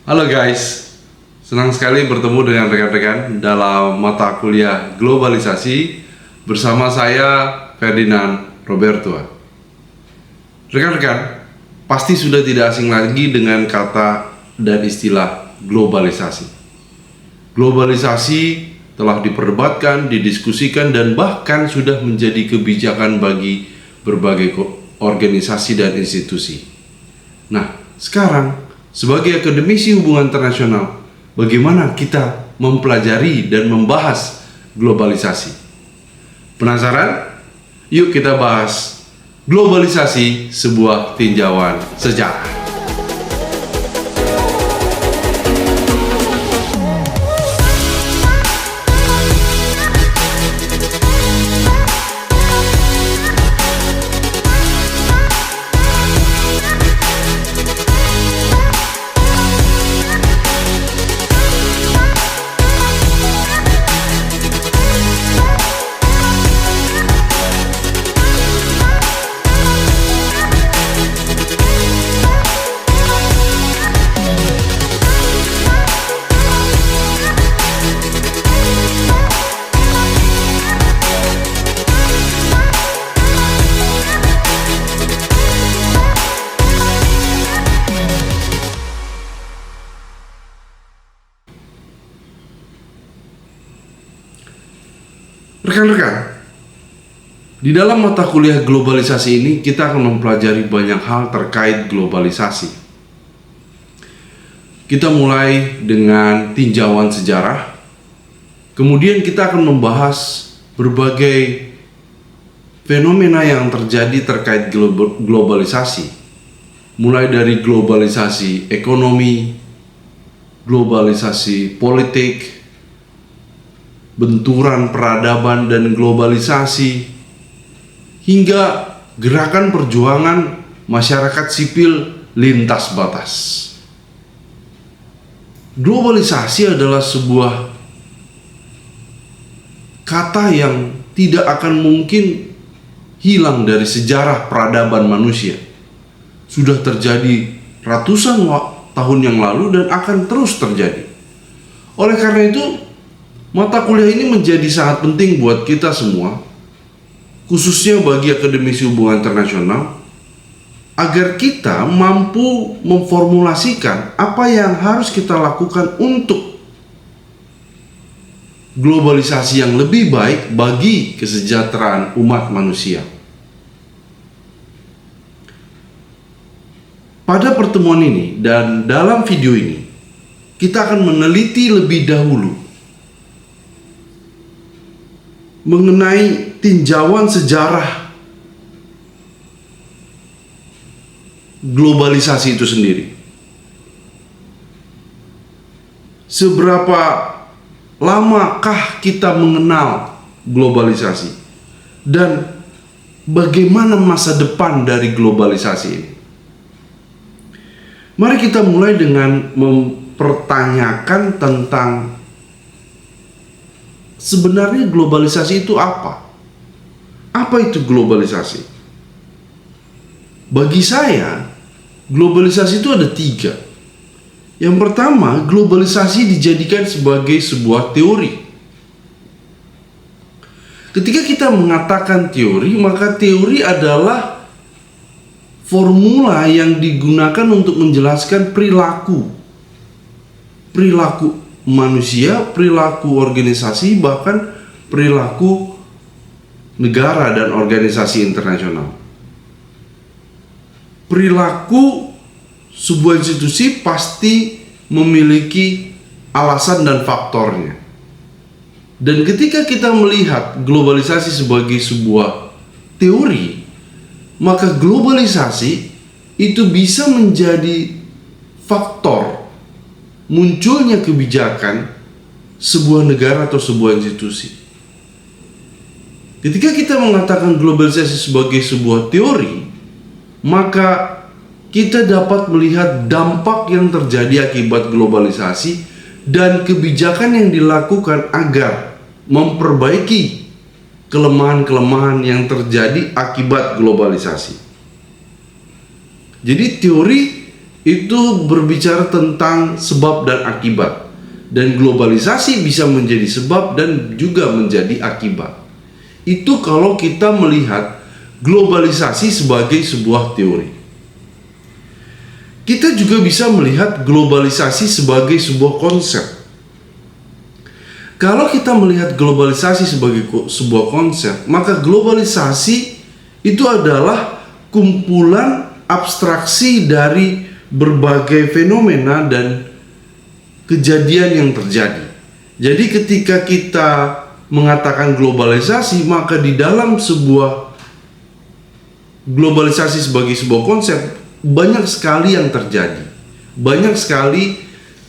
Halo guys, senang sekali bertemu dengan rekan-rekan dalam mata kuliah globalisasi bersama saya Ferdinand Robertua. Rekan-rekan, pasti sudah tidak asing lagi dengan kata dan istilah globalisasi. Globalisasi telah diperdebatkan, didiskusikan, dan bahkan sudah menjadi kebijakan bagi berbagai organisasi dan institusi. Nah, sekarang sebagai akademisi hubungan internasional, bagaimana kita mempelajari dan membahas globalisasi? Penasaran? Yuk kita bahas globalisasi, sebuah tinjauan sejarah. Rekan-rekan, di dalam mata kuliah globalisasi ini kita akan mempelajari banyak hal terkait globalisasi. Kita mulai dengan tinjauan sejarah, kemudian kita akan membahas berbagai fenomena yang terjadi terkait globalisasi, mulai dari globalisasi ekonomi, globalisasi politik, benturan peradaban dan globalisasi, hingga gerakan perjuangan masyarakat sipil lintas batas. Globalisasi adalah sebuah kata yang tidak akan mungkin hilang dari sejarah peradaban manusia. Sudah terjadi ratusan tahun yang lalu dan akan terus terjadi. Oleh karena itu, mata kuliah ini menjadi sangat penting buat kita semua, khususnya bagi akademisi hubungan internasional, agar kita mampu memformulasikan apa yang harus kita lakukan untuk globalisasi yang lebih baik bagi kesejahteraan umat manusia. Pada pertemuan ini dan dalam video ini, kita akan meneliti lebih dahulu mengenai tinjauan sejarah globalisasi itu sendiri. Seberapa lamakah kita mengenal globalisasi dan bagaimana masa depan dari globalisasi ini? Mari kita mulai dengan mempertanyakan tentang sebenarnya globalisasi itu apa? Apa itu globalisasi? Bagi saya, globalisasi itu ada 3. Yang pertama, globalisasi dijadikan sebagai sebuah teori. Ketika kita mengatakan teori, maka teori adalah formula yang digunakan untuk menjelaskan perilaku manusia, perilaku organisasi, bahkan perilaku negara dan organisasi internasional. Perilaku sebuah institusi pasti memiliki alasan dan faktornya. Dan ketika kita melihat globalisasi sebagai sebuah teori, maka globalisasi itu bisa menjadi faktor munculnya kebijakan sebuah negara atau sebuah institusi. Ketika kita mengatakan globalisasi sebagai sebuah teori, maka kita dapat melihat dampak yang terjadi akibat globalisasi dan kebijakan yang dilakukan agar memperbaiki kelemahan-kelemahan yang terjadi akibat globalisasi. Jadi teori itu berbicara tentang sebab dan akibat, dan globalisasi bisa menjadi sebab dan juga menjadi akibat. Itu kalau kita melihat globalisasi sebagai sebuah teori. Kita juga bisa melihat globalisasi sebagai sebuah konsep. Kalau kita melihat globalisasi sebagai sebuah konsep, maka globalisasi itu adalah kumpulan abstraksi dari berbagai fenomena dan kejadian yang terjadi. Jadi ketika kita mengatakan globalisasi, maka di dalam sebuah globalisasi sebagai sebuah konsep, banyak sekali yang terjadi, banyak sekali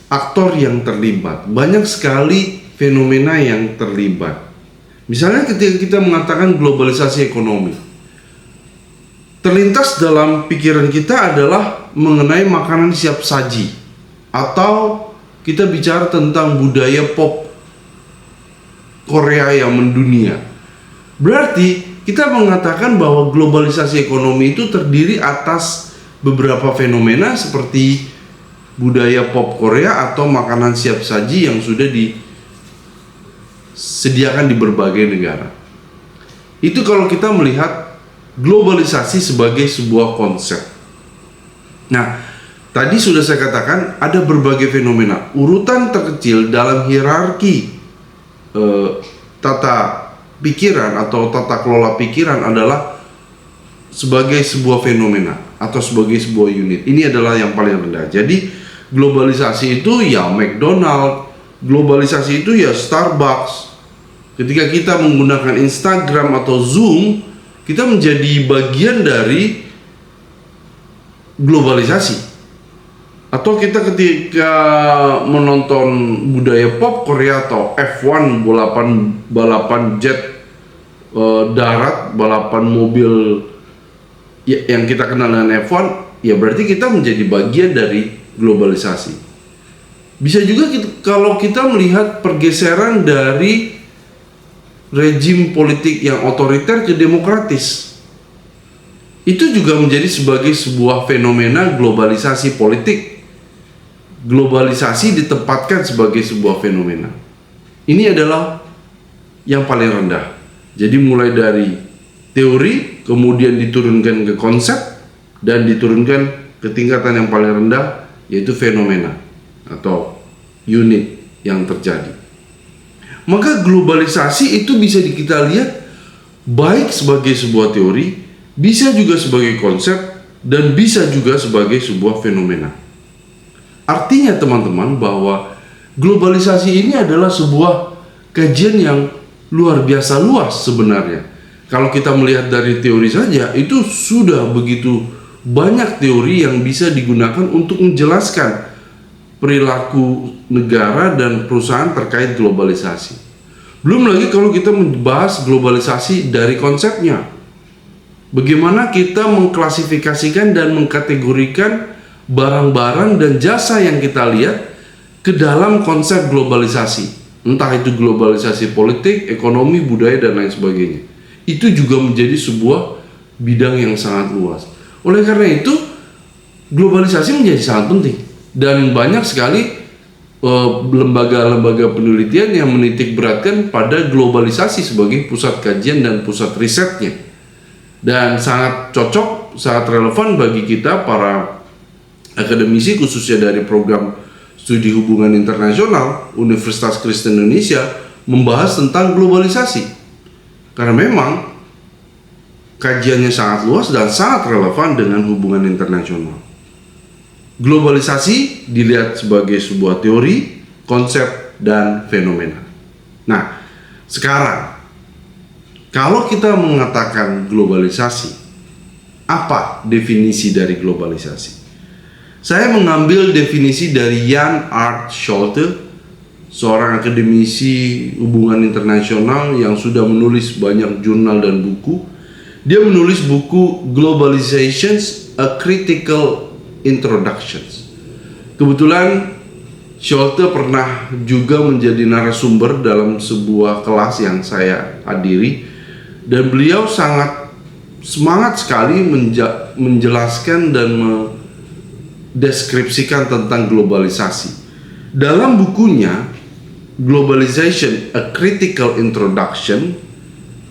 aktor yang terlibat, banyak sekali fenomena yang terlibat. Misalnya ketika kita mengatakan globalisasi ekonomi, terlintas dalam pikiran kita adalah mengenai makanan siap saji, atau kita bicara tentang budaya pop Korea yang mendunia. Berarti kita mengatakan bahwa globalisasi ekonomi itu terdiri atas beberapa fenomena seperti budaya pop Korea atau makanan siap saji yang sudah disediakan di berbagai negara. Itu kalau kita melihat globalisasi sebagai sebuah konsep. Nah, tadi sudah saya katakan ada berbagai fenomena. Urutan terkecil dalam hierarki tata pikiran atau tata kelola pikiran adalah sebagai sebuah fenomena atau sebagai sebuah unit. Ini adalah yang paling rendah. Jadi globalisasi itu ya McDonald, globalisasi itu ya Starbucks. Ketika kita menggunakan Instagram atau Zoom, kita menjadi bagian dari globalisasi. Atau kita ketika menonton budaya pop Korea atau F1, balapan jet darat, balapan mobil yang kita kenal dengan F1, ya berarti kita menjadi bagian dari globalisasi. Bisa juga kalau kita melihat pergeseran dari rejim politik yang otoriter ke demokratis, itu juga menjadi sebagai sebuah fenomena globalisasi politik. Globalisasi ditempatkan sebagai sebuah fenomena. Ini adalah yang paling rendah. Jadi mulai dari teori, kemudian diturunkan ke konsep, dan diturunkan ke tingkatan yang paling rendah, yaitu fenomena atau unit yang terjadi. Maka globalisasi itu bisa kita lihat baik sebagai sebuah teori, bisa juga sebagai konsep, dan bisa juga sebagai sebuah fenomena. Artinya teman-teman bahwa globalisasi ini adalah sebuah kajian yang luar biasa luas sebenarnya. Kalau kita melihat dari teori saja, itu sudah begitu banyak teori yang bisa digunakan untuk menjelaskan perilaku negara dan perusahaan terkait globalisasi. Belum lagi kalau kita membahas globalisasi dari konsepnya. Bagaimana kita mengklasifikasikan dan mengkategorikan barang-barang dan jasa yang kita lihat ke dalam konsep globalisasi. Entah itu globalisasi politik, ekonomi, budaya, dan lain sebagainya. Itu juga menjadi sebuah bidang yang sangat luas. Oleh karena itu, globalisasi menjadi sangat penting. Dan banyak sekali lembaga-lembaga penelitian yang menitik beratkan pada globalisasi sebagai pusat kajian dan pusat risetnya. Dan sangat cocok, sangat relevan bagi kita para akademisi, khususnya dari program studi hubungan internasional Universitas Kristen Indonesia, membahas tentang globalisasi. Karena memang kajiannya sangat luas dan sangat relevan dengan hubungan internasional. Globalisasi dilihat sebagai sebuah teori, konsep, dan fenomena. Nah, sekarang kalau kita mengatakan globalisasi, apa definisi dari globalisasi? Saya mengambil definisi dari Jan Art Scholte, seorang akademisi hubungan internasional yang sudah menulis banyak jurnal dan buku. Dia menulis buku Globalizations: A Critical Introduction. Kebetulan Scholte pernah juga menjadi narasumber dalam sebuah kelas yang saya hadiri, dan beliau sangat semangat sekali menjelaskan dan mendeskripsikan tentang globalisasi. Dalam bukunya Globalization: A Critical Introduction,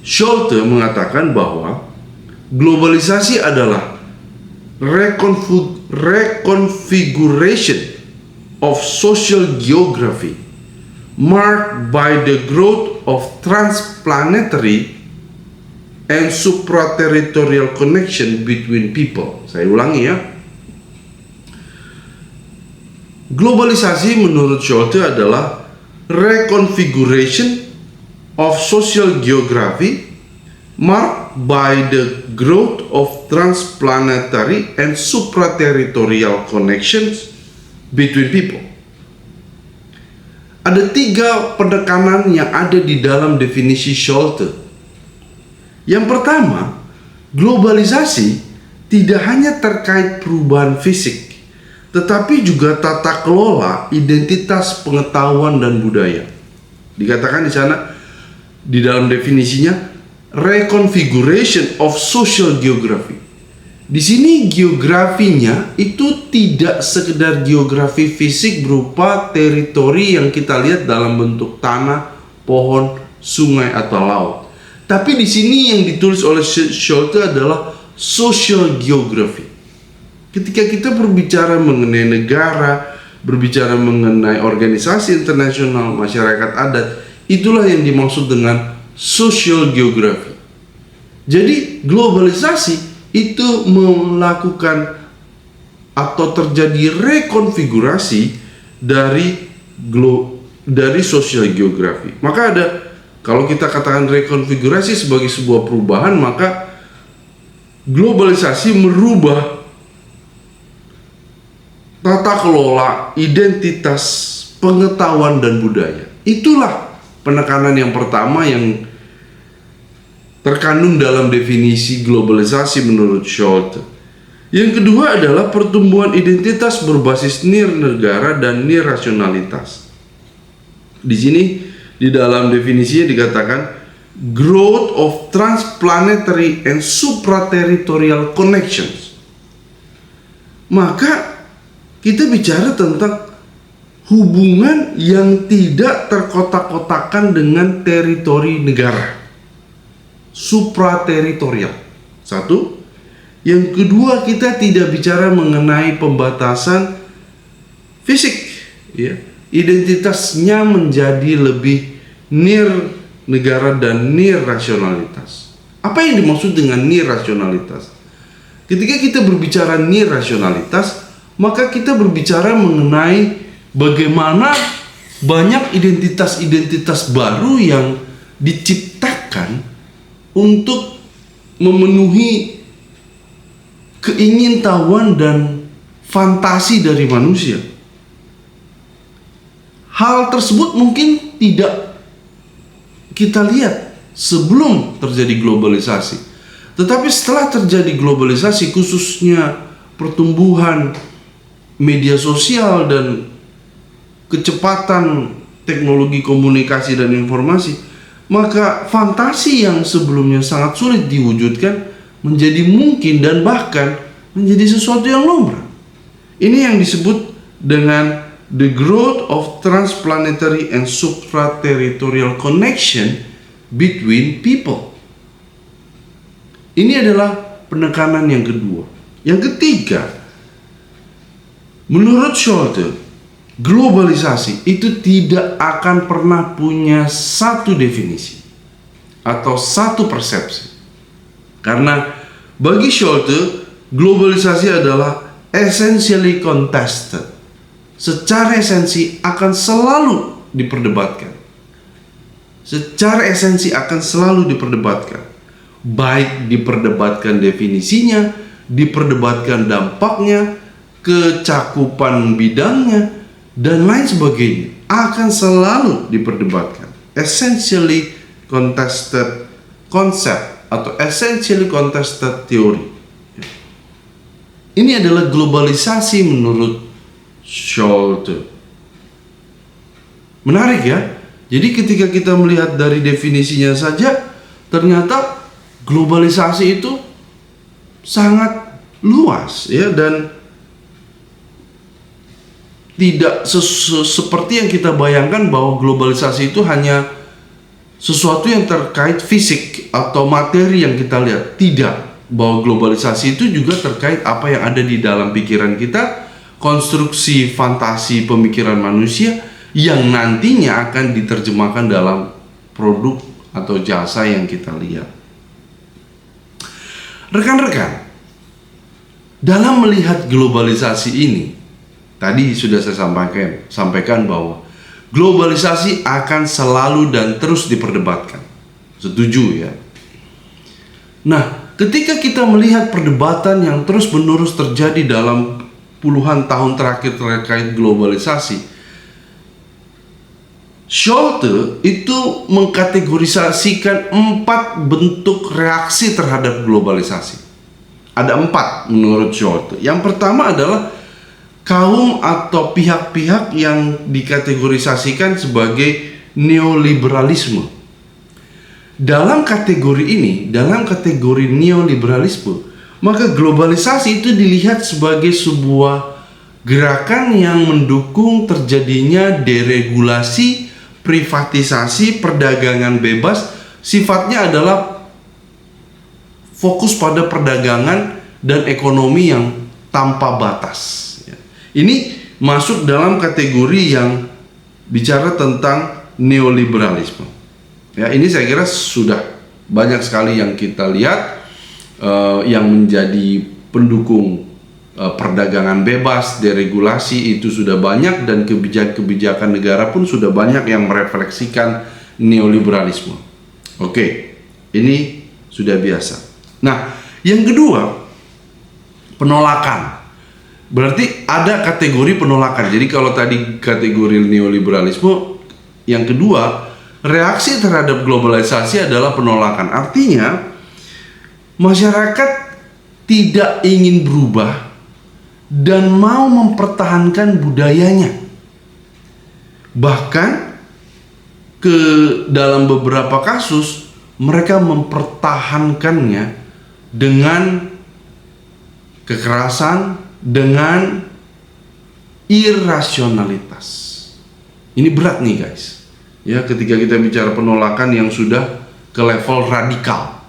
Scholte mengatakan bahwa globalisasi adalah reconfiguration of social geography marked by the growth of transplanetary and supraterritorial connection between people. Saya ulangi ya. Globalisasi menurut Scholte adalah reconfiguration of social geography marked by the growth of transplanetary and supraterritorial connections between people. Ada 3 penekanan yang ada di dalam definisi Scholte. Yang pertama, globalisasi tidak hanya terkait perubahan fisik, tetapi juga tata kelola identitas, pengetahuan, dan budaya. Dikatakan di sana, di dalam definisinya, reconfiguration of social geography. Di sini geografinya itu tidak sekedar geografi fisik berupa teritori yang kita lihat dalam bentuk tanah, pohon, sungai, atau laut. Tapi di sini yang ditulis oleh Scholte adalah social geography. Ketika kita berbicara mengenai negara, berbicara mengenai organisasi internasional, masyarakat adat, itulah yang dimaksud dengan social geography. Jadi globalisasi itu melakukan atau terjadi rekonfigurasi dari social geography. Maka ada, kalau kita katakan rekonfigurasi sebagai sebuah perubahan, maka globalisasi merubah tata kelola, identitas, pengetahuan, dan budaya. Itulah penekanan yang pertama yang terkandung dalam definisi globalisasi menurut Scholte. Yang kedua adalah pertumbuhan identitas berbasis nir-negara dan nir-rasionalitas. Di sini di dalam definisinya dikatakan growth of transplanetary and supraterritorial connections. Maka kita bicara tentang hubungan yang tidak terkotak-kotakan dengan teritori negara. Suprateritorial. Satu. Yang kedua, kita tidak bicara mengenai pembatasan fisik, ya. Identitasnya menjadi lebih nir negara dan nir rasionalitas. Apa yang dimaksud dengan nir rasionalitas? Ketika kita berbicara nir rasionalitas, maka kita berbicara mengenai bagaimana banyak identitas-identitas baru yang diciptakan untuk memenuhi keingintahuan dan fantasi dari manusia. Hal tersebut mungkin tidak kita lihat sebelum terjadi globalisasi. Tetapi setelah terjadi globalisasi, khususnya pertumbuhan media sosial dan kecepatan teknologi komunikasi dan informasi, maka fantasi yang sebelumnya sangat sulit diwujudkan menjadi mungkin dan bahkan menjadi sesuatu yang lumrah. Ini yang disebut dengan the growth of transplanetary and supraterritorial connection between people. Ini adalah penekanan yang kedua. Yang ketiga, menurut Scholte, globalisasi itu tidak akan pernah punya satu definisi atau satu persepsi. Karena bagi Scholte, globalisasi adalah essentially contested. Secara esensi akan selalu diperdebatkan. Secara esensi akan selalu diperdebatkan. Baik diperdebatkan definisinya, diperdebatkan dampaknya, kecakupan bidangnya, dan lain sebagainya akan selalu diperdebatkan. Essentially contested concept atau essentially contested theory. Ini adalah globalisasi menurut Scholte. Menarik ya. Jadi ketika kita melihat dari definisinya saja, ternyata globalisasi itu sangat luas ya, dan tidak seperti yang kita bayangkan bahwa globalisasi itu hanya sesuatu yang terkait fisik atau materi yang kita lihat. Tidak, bahwa globalisasi itu juga terkait apa yang ada di dalam pikiran kita, konstruksi fantasi pemikiran manusia yang nantinya akan diterjemahkan dalam produk atau jasa yang kita lihat. Rekan-rekan, dalam melihat globalisasi ini, tadi sudah saya sampaikan bahwa globalisasi akan selalu dan terus diperdebatkan. Setuju ya? Nah, ketika kita melihat perdebatan yang terus-menerus terjadi dalam puluhan tahun terakhir terkait globalisasi, Scholte itu mengkategorisasikan 4 bentuk reaksi terhadap globalisasi. Ada 4 menurut Scholte. Yang pertama adalah kaum atau pihak-pihak yang dikategorisasikan sebagai neoliberalisme. Dalam kategori ini, dalam kategori neoliberalisme, maka globalisasi itu dilihat sebagai sebuah gerakan yang mendukung terjadinya deregulasi, privatisasi, perdagangan bebas. Sifatnya adalah fokus pada perdagangan dan ekonomi yang tanpa batas. Ini masuk dalam kategori yang bicara tentang neoliberalisme. Ya, ini saya kira sudah banyak sekali yang kita lihat yang menjadi pendukung perdagangan bebas, deregulasi itu sudah banyak, dan kebijakan negara pun sudah banyak yang merefleksikan neoliberalisme. Oke, ini sudah biasa. Nah, yang kedua, penolakan. Berarti ada kategori penolakan. Jadi kalau tadi kategori neoliberalisme, yang kedua, reaksi terhadap globalisasi adalah penolakan. Artinya, masyarakat tidak ingin berubah dan mau mempertahankan budayanya. Bahkan dalam beberapa kasus mereka mempertahankannya dengan kekerasan, dengan irasionalitas. Ini berat nih guys. Ya, ketika kita bicara penolakan yang sudah ke level radikal.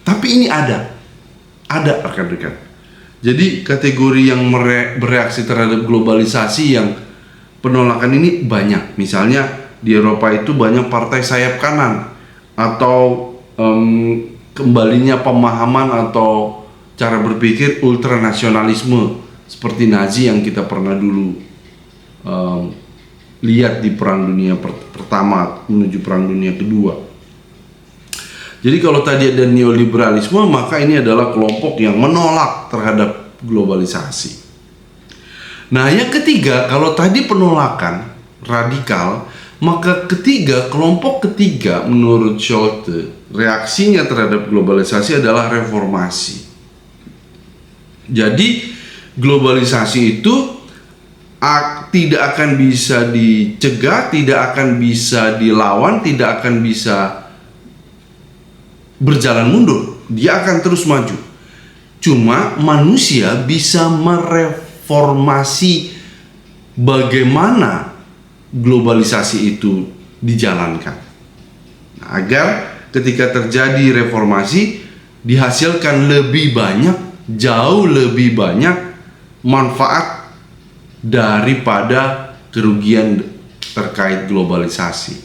Tapi ini ada rekan-rekan. Jadi kategori yang bereaksi terhadap globalisasi yang penolakan ini banyak. Misalnya di Eropa itu banyak partai sayap kanan, atau kembalinya pemahaman atau cara berpikir ultranasionalisme seperti Nazi yang kita pernah dulu lihat di Perang Dunia Pertama menuju Perang Dunia Kedua. Jadi kalau tadi ada neoliberalisme, maka ini adalah kelompok yang menolak terhadap globalisasi. Nah, yang ketiga, kalau tadi penolakan radikal, maka kelompok ketiga menurut Scholte, reaksinya terhadap globalisasi adalah reformasi. Jadi globalisasi itu tidak akan bisa dicegah, tidak akan bisa dilawan, tidak akan bisa berjalan mundur. Dia akan terus maju. Cuma manusia bisa mereformasi bagaimana globalisasi itu dijalankan. Nah, agar ketika terjadi reformasi dihasilkan lebih banyak, jauh lebih banyak manfaat daripada kerugian terkait globalisasi.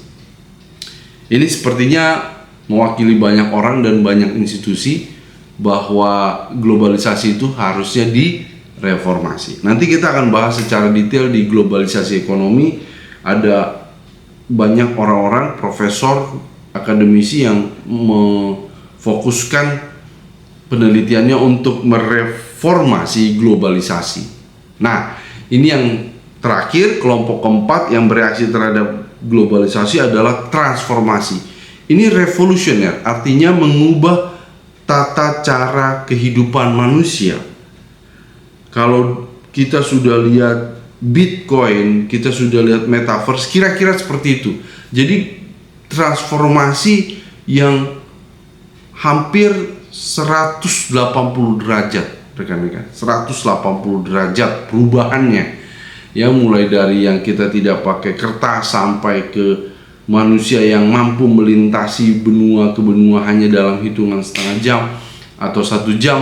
Ini sepertinya mewakili banyak orang dan banyak institusi bahwa globalisasi itu harusnya direformasi. Nanti kita akan bahas secara detail di globalisasi ekonomi. Ada banyak orang-orang, profesor, akademisi yang memfokuskan penelitiannya untuk mereformasi globalisasi. Nah, ini yang terakhir, kelompok keempat yang bereaksi terhadap globalisasi adalah transformasi. Ini revolusioner, artinya mengubah tata cara kehidupan manusia. Kalau kita sudah lihat Bitcoin, kita sudah lihat metaverse, kira-kira seperti itu. Jadi transformasi yang hampir 180 derajat, rekan-rekan. 180 derajat perubahannya. Ya, mulai dari yang kita tidak pakai kertas sampai ke manusia yang mampu melintasi benua ke benua hanya dalam hitungan setengah jam atau 1 jam.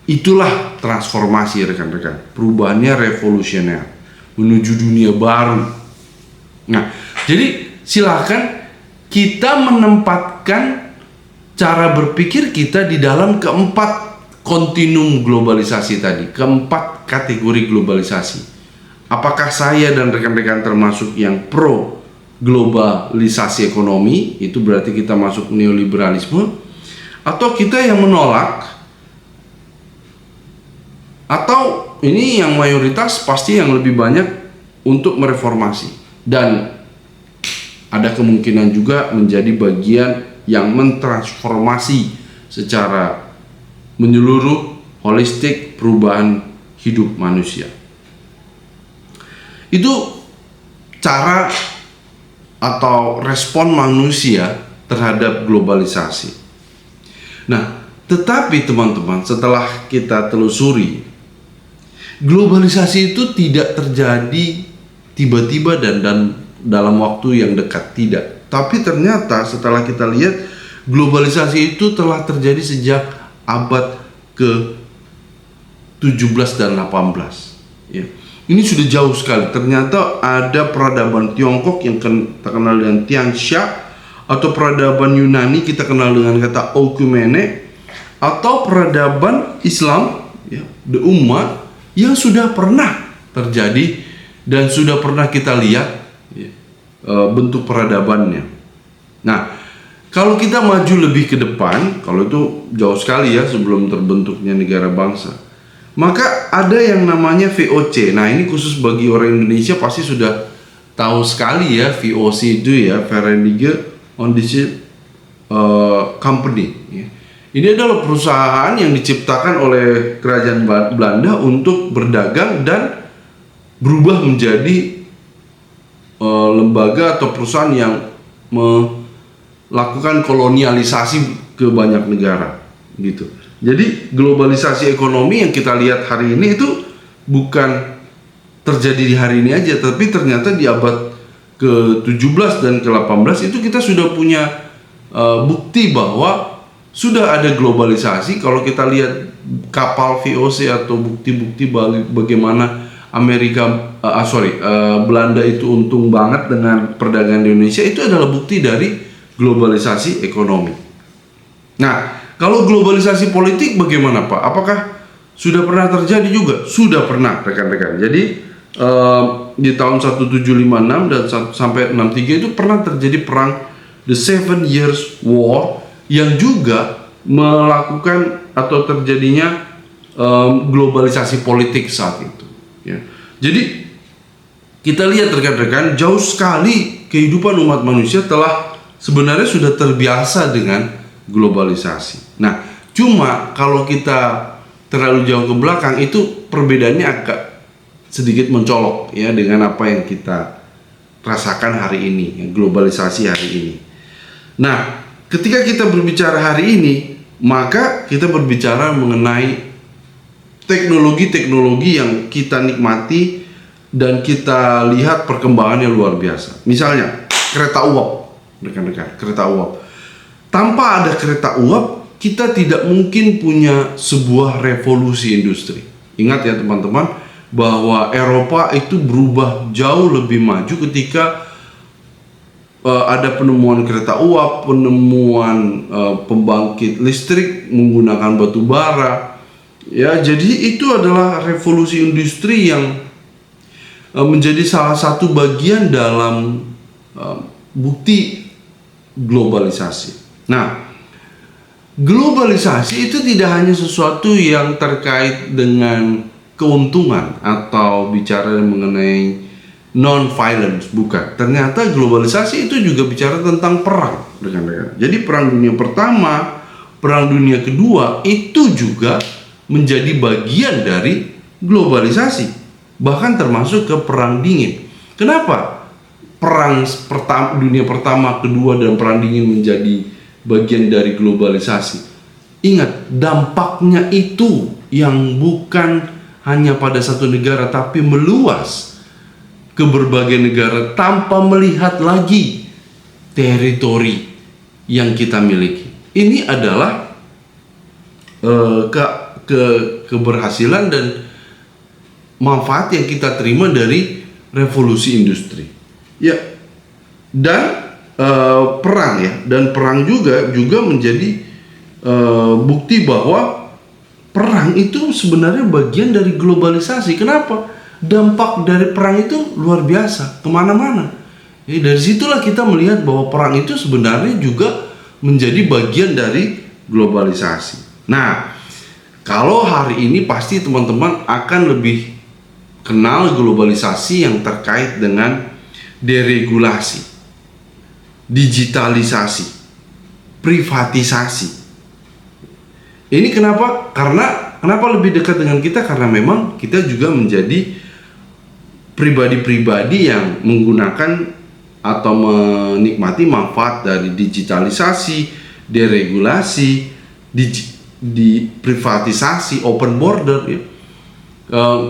Itulah transformasi, rekan-rekan. Perubahannya revolusioner menuju dunia baru. Nah, jadi silakan kita menempatkan cara berpikir kita di dalam keempat kontinum globalisasi tadi, keempat kategori globalisasi. Apakah saya dan rekan-rekan termasuk yang pro globalisasi ekonomi, itu berarti kita masuk neoliberalisme, atau kita yang menolak, atau ini yang mayoritas pasti yang lebih banyak untuk mereformasi, dan ada kemungkinan juga menjadi bagian yang mentransformasi secara menyeluruh, holistik, perubahan hidup manusia. Itu cara atau respon manusia terhadap globalisasi. Nah, tetapi teman-teman, setelah kita telusuri, globalisasi itu tidak terjadi tiba-tiba dan dalam waktu yang dekat, tidak. Tapi ternyata setelah kita lihat, globalisasi itu telah terjadi sejak abad ke-17 dan 18. Ya. Ini sudah jauh sekali. Ternyata ada peradaban Tiongkok yang terkenal dengan Tianxia, atau peradaban Yunani kita kenal dengan kata Okumene, atau peradaban Islam, ya, the Ummah, yang sudah pernah terjadi dan sudah pernah kita lihat, ya, bentuk peradabannya. Nah, kalau kita maju lebih ke depan, kalau itu jauh sekali ya sebelum terbentuknya negara bangsa, maka ada yang namanya VOC. Nah, ini khusus bagi orang Indonesia pasti sudah tahu sekali ya, VOC itu ya, Verenigde Ondische Company. Ya. Ini adalah perusahaan yang diciptakan oleh kerajaan Belanda untuk berdagang dan berubah menjadi lembaga atau perusahaan yang melakukan kolonialisasi ke banyak negara, gitu. Jadi globalisasi ekonomi yang kita lihat hari ini itu bukan terjadi di hari ini aja, tapi ternyata di abad ke-17 dan ke-18 itu kita sudah punya bukti bahwa sudah ada globalisasi. Kalau kita lihat kapal VOC atau bukti-bukti bagaimana Belanda itu untung banget dengan perdagangan di Indonesia, itu adalah bukti dari globalisasi ekonomi. Nah, kalau globalisasi politik bagaimana, Pak? Apakah sudah pernah terjadi juga? Sudah pernah, rekan-rekan. Jadi di tahun 1756 dan sampai 63 itu pernah terjadi perang The Seven Years War, yang juga melakukan atau terjadinya globalisasi politik saat itu. Ya. Jadi kita lihat, rekan-rekan, jauh sekali kehidupan umat manusia telah sebenarnya sudah terbiasa dengan globalisasi. Nah, cuma kalau kita terlalu jauh ke belakang, itu perbedaannya agak sedikit mencolok ya dengan apa yang kita rasakan hari ini, globalisasi hari ini. Nah, ketika kita berbicara hari ini, maka kita berbicara mengenai teknologi-teknologi yang kita nikmati dan kita lihat perkembangannya luar biasa. Misalnya kereta uap, rekan-rekan, kereta uap. Tanpa ada kereta uap, kita tidak mungkin punya sebuah revolusi industri. Ingat ya teman-teman, bahwa Eropa itu berubah jauh lebih maju ketika ada penemuan kereta uap, penemuan pembangkit listrik menggunakan batu bara. Ya, jadi itu adalah revolusi industri yang menjadi salah satu bagian dalam bukti globalisasi. Nah, globalisasi itu tidak hanya sesuatu yang terkait dengan keuntungan atau bicara mengenai non-violence, bukan. Ternyata globalisasi itu juga bicara tentang perang, rekan-rekan. Jadi perang dunia pertama, perang dunia kedua itu juga menjadi bagian dari globalisasi, bahkan termasuk ke perang dingin. Kenapa perang dunia pertama, kedua, dan perang dingin menjadi bagian dari globalisasi? Ingat, dampaknya itu yang bukan hanya pada satu negara tapi meluas ke berbagai negara tanpa melihat lagi teritori yang kita miliki. Ini adalah keberhasilan dan manfaat yang kita terima dari revolusi industri. Ya, dan perang ya, dan perang juga menjadi bukti bahwa perang itu sebenarnya bagian dari globalisasi. Kenapa? Dampak dari perang itu luar biasa, kemana-mana. Jadi dari situlah kita melihat bahwa perang itu sebenarnya juga menjadi bagian dari globalisasi. Nah, kalau hari ini pasti teman-teman akan lebih kenal globalisasi yang terkait dengan deregulasi, digitalisasi, privatisasi. Ini kenapa? Kenapa lebih dekat dengan kita? Karena memang kita juga menjadi pribadi-pribadi yang menggunakan atau menikmati manfaat dari digitalisasi, deregulasi, privatisasi, open border ya.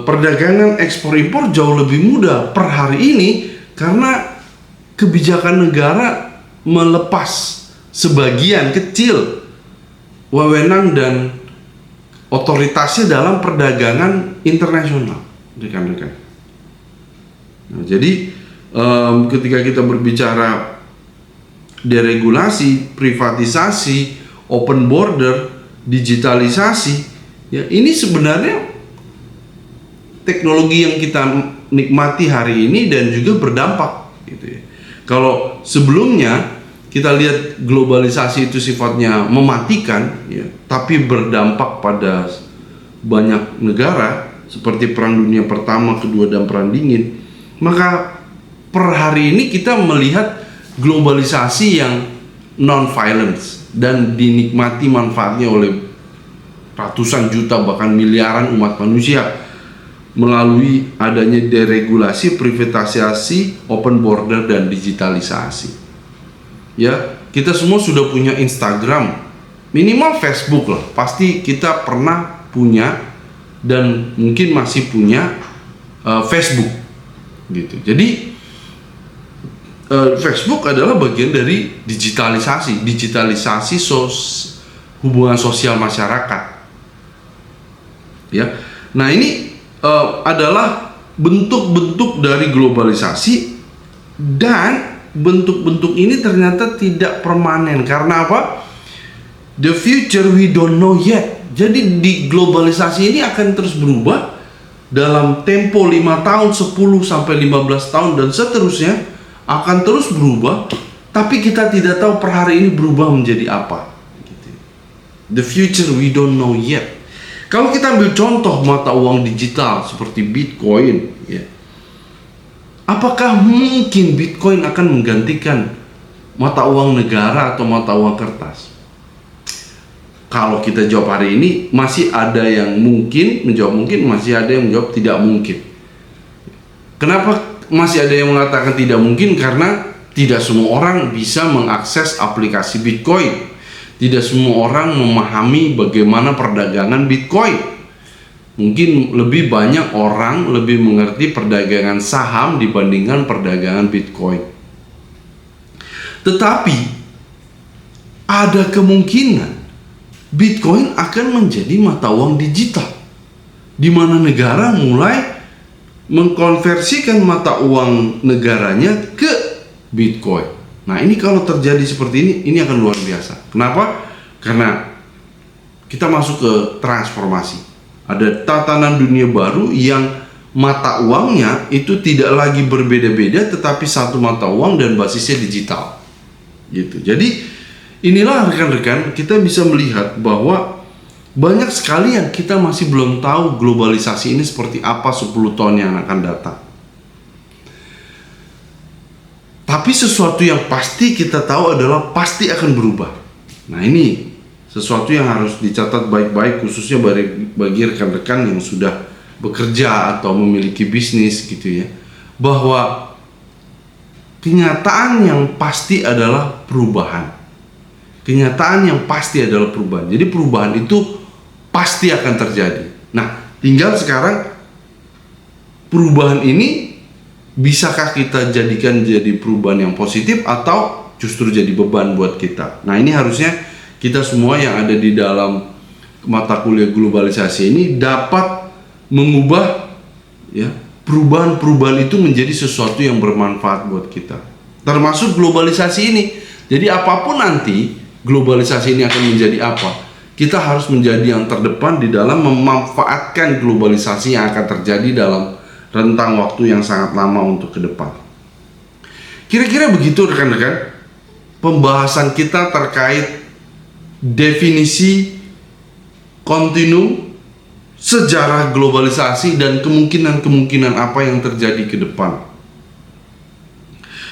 Perdagangan ekspor impor jauh lebih mudah per hari ini karena kebijakan negara melepas sebagian kecil wewenang dan otoritasnya dalam perdagangan internasional, rekan-rekan. Nah, jadi ketika kita berbicara deregulasi, privatisasi, open border, digitalisasi, ya ini sebenarnya teknologi yang kita nikmati hari ini dan juga berdampak gitu ya. Kalau sebelumnya kita lihat globalisasi itu sifatnya mematikan ya, tapi berdampak pada banyak negara seperti Perang Dunia Pertama, Kedua dan Perang Dingin, maka per hari ini kita melihat globalisasi yang non-violence dan dinikmati manfaatnya oleh ratusan juta bahkan miliaran umat manusia melalui adanya deregulasi, privatisasi, open border dan digitalisasi. Ya, kita semua sudah punya Instagram, minimal Facebook lah, pasti kita pernah punya dan mungkin masih punya Facebook gitu. Jadi Facebook adalah bagian dari digitalisasi hubungan sosial masyarakat. Ya, nah ini adalah bentuk-bentuk dari globalisasi dan bentuk-bentuk ini ternyata tidak permanen. Karena apa? The future we don't know yet. Jadi di globalisasi ini akan terus berubah dalam tempo 5 tahun, 10 sampai 15 tahun dan seterusnya akan terus berubah, tapi kita tidak tahu per hari ini berubah menjadi apa. The future we don't know yet. Kalau kita ambil contoh mata uang digital seperti Bitcoin, ya, apakah mungkin Bitcoin akan menggantikan mata uang negara atau mata uang kertas? Kalau kita jawab hari ini, masih ada yang mungkin menjawab mungkin, masih ada yang menjawab tidak mungkin. Kenapa masih ada yang mengatakan tidak mungkin? Karena tidak semua orang bisa mengakses aplikasi Bitcoin. Tidak semua orang memahami bagaimana perdagangan Bitcoin. Mungkin lebih banyak orang lebih mengerti perdagangan saham dibandingkan perdagangan Bitcoin. Tetapi ada kemungkinan Bitcoin akan menjadi mata uang digital, di mana negara mulai mengkonversikan mata uang negaranya ke Bitcoin. Nah, ini kalau terjadi seperti ini akan luar biasa. Kenapa? Karena kita masuk ke transformasi. Ada tatanan dunia baru yang mata uangnya itu tidak lagi berbeda-beda, tetapi satu mata uang dan basisnya digital. Gitu. Jadi inilah rekan-rekan, kita bisa melihat bahwa banyak sekali yang kita masih belum tahu globalisasi ini seperti apa 10 tahun yang akan datang. Tapi sesuatu yang pasti kita tahu adalah pasti akan berubah. Nah, ini sesuatu yang harus dicatat baik-baik, khususnya bagi rekan-rekan yang sudah bekerja atau memiliki bisnis gitu ya. Bahwa kenyataan yang pasti adalah perubahan. Kenyataan yang pasti adalah perubahan. Jadi perubahan itu pasti akan terjadi. Nah, tinggal sekarang perubahan ini bisakah kita jadikan jadi perubahan yang positif atau justru jadi beban buat kita? Nah, ini harusnya kita semua yang ada di dalam mata kuliah globalisasi ini dapat mengubah ya perubahan-perubahan itu menjadi sesuatu yang bermanfaat buat kita. Termasuk globalisasi ini. Jadi apapun nanti globalisasi ini akan menjadi apa, kita harus menjadi yang terdepan di dalam memanfaatkan globalisasi yang akan terjadi dalam rentang waktu yang sangat lama untuk ke depan. Kira-kira begitu rekan-rekan pembahasan kita terkait definisi kontinum, sejarah globalisasi, dan kemungkinan-kemungkinan apa yang terjadi ke depan.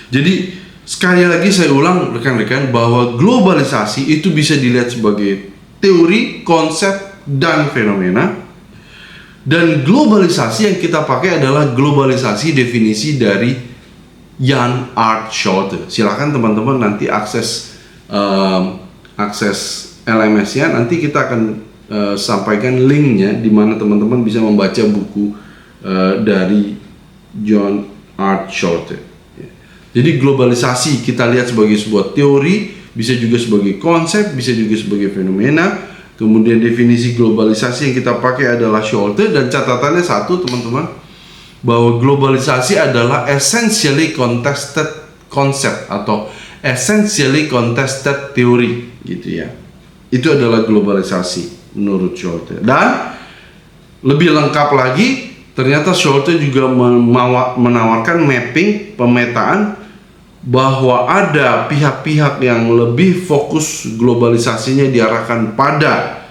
Jadi sekali lagi saya ulang rekan-rekan bahwa globalisasi itu bisa dilihat sebagai teori, konsep, dan fenomena. Dan globalisasi yang kita pakai adalah globalisasi definisi dari Jan Art Scholte. Silakan teman-teman nanti akses LMS-nya, nanti kita akan sampaikan linknya di mana teman-teman bisa membaca buku dari Jan Art Scholte. Jadi globalisasi kita lihat sebagai sebuah teori, bisa juga sebagai konsep, bisa juga sebagai fenomena. Kemudian definisi globalisasi yang kita pakai adalah Scholte, dan catatannya satu teman-teman, bahwa globalisasi adalah essentially contested concept atau essentially contested theory gitu ya. Itu adalah globalisasi menurut Scholte. Dan lebih lengkap lagi, ternyata Scholte juga menawarkan mapping, pemetaan, bahwa ada pihak-pihak yang lebih fokus globalisasinya diarahkan pada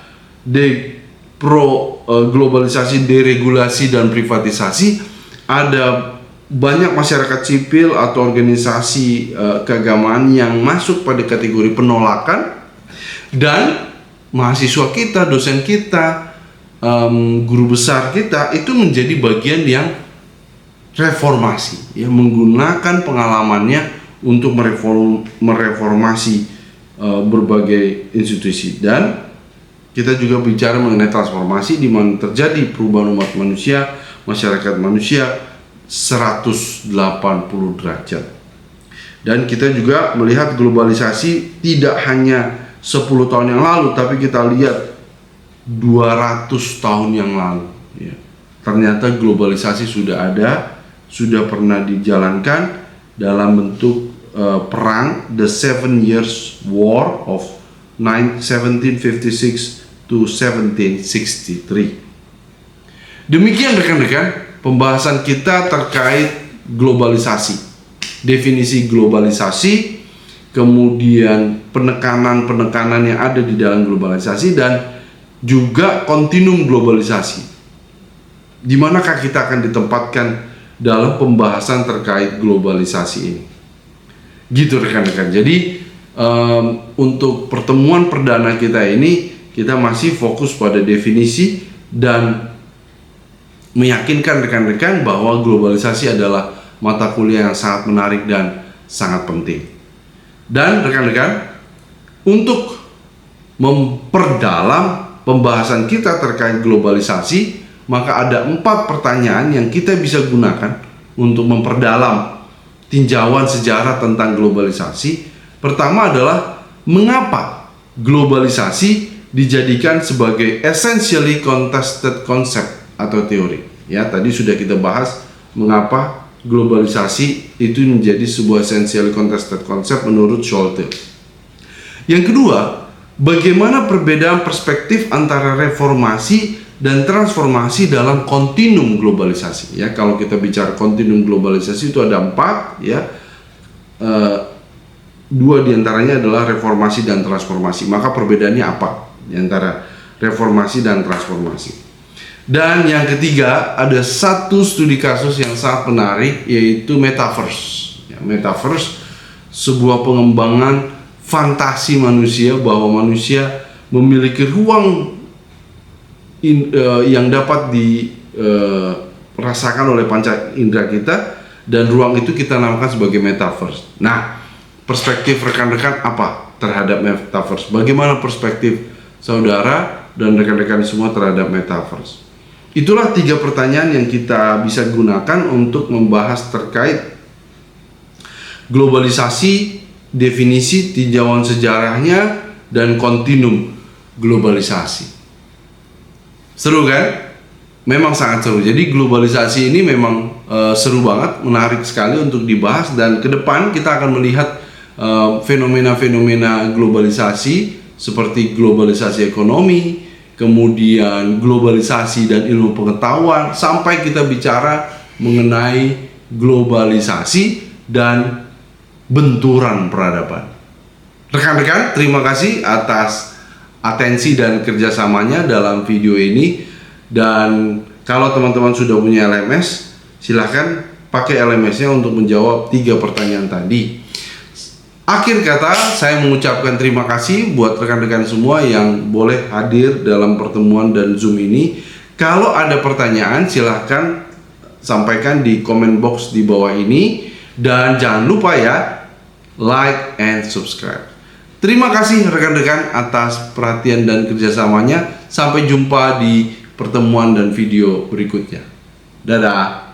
globalisasi, deregulasi, dan privatisasi. Ada banyak masyarakat sipil atau organisasi keagamaan yang masuk pada kategori penolakan, dan mahasiswa kita, dosen kita, guru besar kita itu menjadi bagian yang reformasi, ya, menggunakan pengalamannya untuk mereformasi berbagai institusi. Dan kita juga bicara mengenai transformasi di mana terjadi perubahan umat manusia, masyarakat manusia 180 derajat. Dan kita juga melihat globalisasi tidak hanya 10 tahun yang lalu, tapi kita lihat 200 tahun yang lalu ya. Ternyata globalisasi sudah ada, sudah pernah dijalankan dalam bentuk perang The 7 Years War of 1756 to 1763. Demikian rekan-rekan pembahasan kita terkait globalisasi, definisi globalisasi, kemudian penekanan-penekanan yang ada di dalam globalisasi, dan juga kontinum globalisasi. Di manakah kita akan ditempatkan dalam pembahasan terkait globalisasi ini? Gitu rekan-rekan. Jadi untuk pertemuan perdana kita ini, kita masih fokus pada definisi dan meyakinkan rekan-rekan bahwa globalisasi adalah mata kuliah yang sangat menarik dan sangat penting. Dan rekan-rekan, untuk memperdalam pembahasan kita terkait globalisasi, maka ada 4 pertanyaan yang kita bisa gunakan untuk memperdalam tinjauan sejarah tentang globalisasi. Pertama adalah, mengapa globalisasi dijadikan sebagai essentially contested concept atau teori? Ya, tadi sudah kita bahas mengapa globalisasi itu menjadi sebuah essentially contested concept menurut Scholte. Yang kedua, bagaimana perbedaan perspektif antara reformasi dan transformasi dalam kontinum globalisasi. Ya, kalau kita bicara kontinum globalisasi itu ada 4 ya. 2 diantaranya adalah reformasi dan transformasi. Maka perbedaannya apa di antara reformasi dan transformasi? Dan yang ketiga, ada satu studi kasus yang sangat menarik, yaitu metaverse. Ya, metaverse sebuah pengembangan fantasi manusia, bahwa manusia memiliki ruang yang dapat dirasakan oleh panca indera kita, dan ruang itu kita namakan sebagai metaverse. Nah, perspektif rekan-rekan apa terhadap metaverse? Bagaimana perspektif saudara dan rekan-rekan semua terhadap metaverse? Itulah 3 pertanyaan yang kita bisa gunakan untuk membahas terkait globalisasi, definisi, tinjauan sejarahnya, dan kontinum globalisasi. Seru kan? Memang sangat seru. Jadi globalisasi ini memang seru banget, menarik sekali untuk dibahas, dan ke depan kita akan melihat fenomena-fenomena globalisasi seperti globalisasi ekonomi, kemudian globalisasi dan ilmu pengetahuan, sampai kita bicara mengenai globalisasi dan benturan peradaban. Rekan-rekan, terima kasih atas atensi dan kerjasamanya dalam video ini. Dan kalau teman-teman sudah punya LMS, silahkan pakai LMS-nya untuk menjawab 3 pertanyaan tadi. Akhir kata, saya mengucapkan terima kasih buat rekan-rekan semua yang boleh hadir dalam pertemuan dan Zoom ini. Kalau ada pertanyaan, silahkan sampaikan di comment box di bawah ini. Dan jangan lupa ya, like and subscribe. Terima kasih rekan-rekan atas perhatian dan kerjasamanya. Sampai jumpa di pertemuan dan video berikutnya. Dadah.